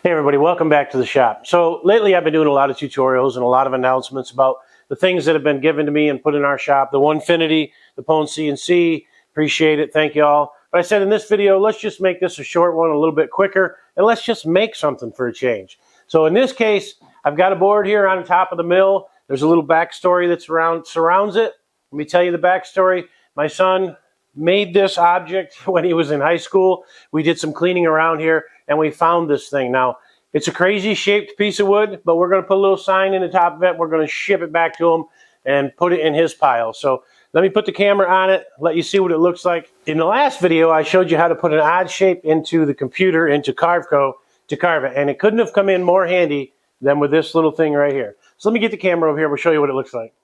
Hey everybody, welcome back to the shop. So lately I've been doing a lot of tutorials and a lot of announcements about the things that have been given to me and put in our shop. The Onefinity, the CNC, appreciate it, thank you all. But I said in this video, let's just make this a short one, a little bit quicker, and let's just make something for a change. So in this case, I've got a board here on top of the mill. There's a little backstory that surrounds it. Let me tell you the backstory. My son made this object when he was in high school. We did some cleaning around here and we found this thing. Now, it's a crazy shaped piece of wood, but we're going to put a little sign in the top of it. We're going to ship it back to him and put it in his pile. So let me put the camera on it, let you see what it looks like. In the last video, I showed you how to put an odd shape into the computer, into Carveco, to carve it. And it couldn't have come in more handy than with this little thing right here. So let me get the camera over here. We'll show you what it looks like.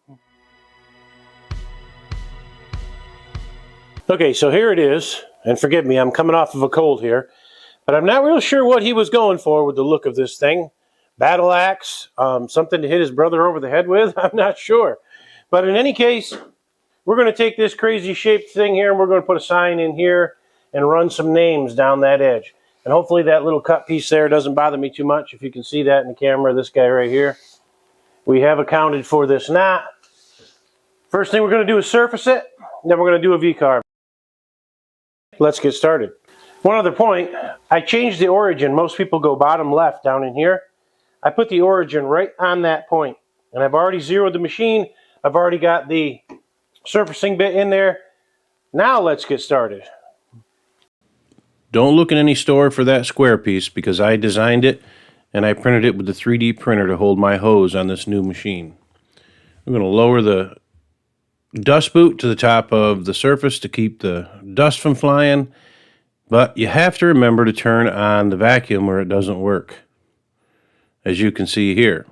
Okay, so here it is. And forgive me, I'm coming off of a cold here. But I'm not real sure what he was going for with the look of this thing. Battle axe, something to hit his brother over the head with, I'm not sure. But in any case, we're going to take this crazy shaped thing here and we're going to put a sign in here and run some names down that edge. And hopefully that little cut piece there doesn't bother me too much. If you can see that in the camera, this guy right here. We have accounted for this knot. First thing we're going to do is surface it. Then we're going to do a V-carve. Let's get started. One other point, I changed the origin. Most people go bottom left down in here. I put the origin right on that point. And I've already zeroed the machine. I've already got the surfacing bit in there. Now let's get started. Don't look in any store for that square piece because I designed it and I printed it with the 3D printer to hold my hose on this new machine. I'm going to lower the dust boot to the top of the surface to keep the dust from flying. But you have to remember to turn on the vacuum or it doesn't work, as you can see here.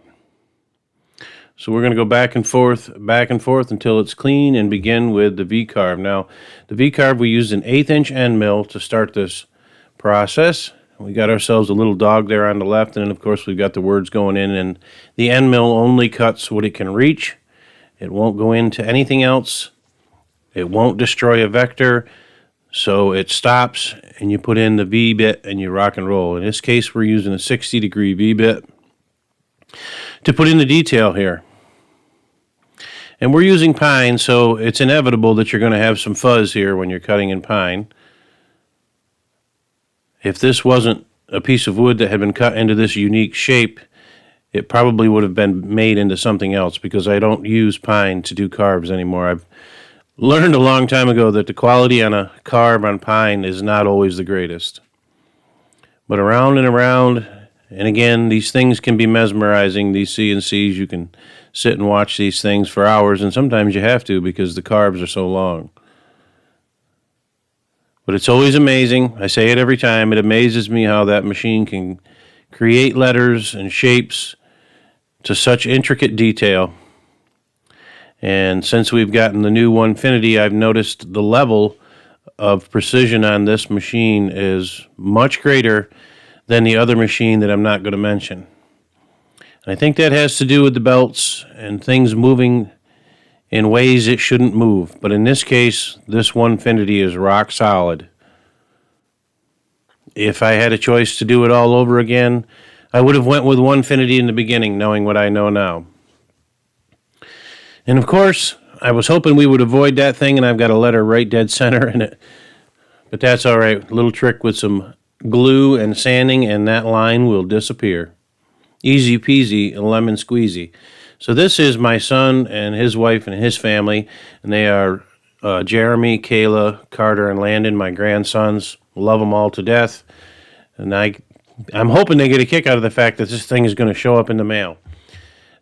So we're going to go back and forth until it's clean and begin with the V-carve. Now, the V-carve, we used an 1/8 inch end mill to start this process. We got ourselves a little dog there on the left, and then of course we've got the words going in, and the end mill only cuts what it can reach. It won't go into anything else. It won't destroy a vector. So it stops and you put in the V bit and you rock and roll. In this case, we're using a 60-degree V bit to put in the detail here. And we're using pine, so it's inevitable that you're going to have some fuzz here when you're cutting in pine. If this wasn't a piece of wood that had been cut into this unique shape, it probably would have been made into something else because I don't use pine to do carves anymore. I've learned a long time ago that the quality on a carve on pine is not always the greatest. But around and around, and again, these things can be mesmerizing, these CNCs. You can sit and watch these things for hours, and sometimes you have to because the carves are so long. But it's always amazing. I say it every time. It amazes me how that machine can create letters and shapes to such intricate detail. And since we've gotten the new Onefinity, I've noticed the level of precision on this machine is much greater than the other machine that I'm not going to mention. And I think that has to do with the belts and things moving in ways it shouldn't move. But in this case, this Onefinity is rock solid. If I had a choice to do it all over again, I would have went with Onefinity in the beginning, knowing what I know now. And of course, I was hoping we would avoid that thing, and I've got a letter right dead center in it. But that's all right. A little trick with some glue and sanding, and that line will disappear. Easy peasy, lemon squeezy. So this is my son and his wife and his family, and they are Jeremy, Kayla, Carter, and Landon, my grandsons. Love them all to death. And I'm hoping they get a kick out of the fact that this thing is going to show up in the mail.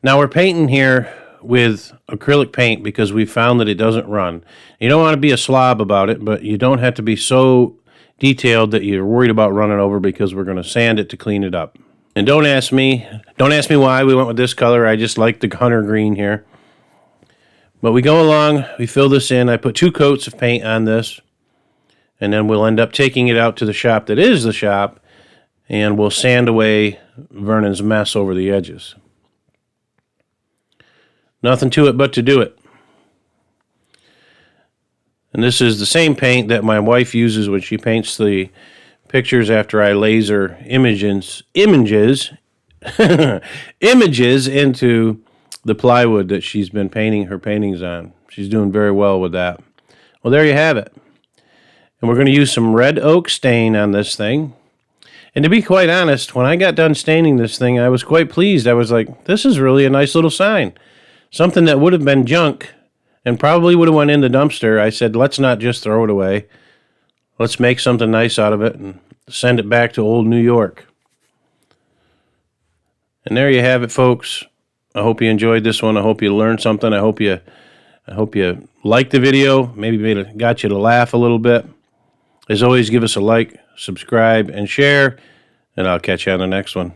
Now we're painting here with acrylic paint because we found that it doesn't run. You don't want to be a slob about it, but you don't have to be so detailed that you're worried about running over because we're going to sand it to clean it up. And don't ask me why we went with this color. I just like the hunter green here. But we go along, we fill this in. I put 2 coats of paint on this, and then we'll end up taking it out to the shop that is the shop, and we'll sand away Vernon's mess over the edges. Nothing to it but to do it. And this is the same paint that my wife uses when she paints the pictures after I laser images images into the plywood that she's been painting her paintings on. She's doing very well with that. Well, there you have it. And we're going to use some red oak stain on this thing. And to be quite honest, when I got done staining this thing, I was quite pleased. I was like, this is really a nice little sign. Something that would have been junk and probably would have went in the dumpster. I said, let's not just throw it away. Let's make something nice out of it and send it back to old New York. And there you have it, folks. I hope you enjoyed this one. I hope you learned something. I hope you liked the video. Maybe got you to laugh a little bit. As always, give us a like, subscribe, and share, and I'll catch you on the next one.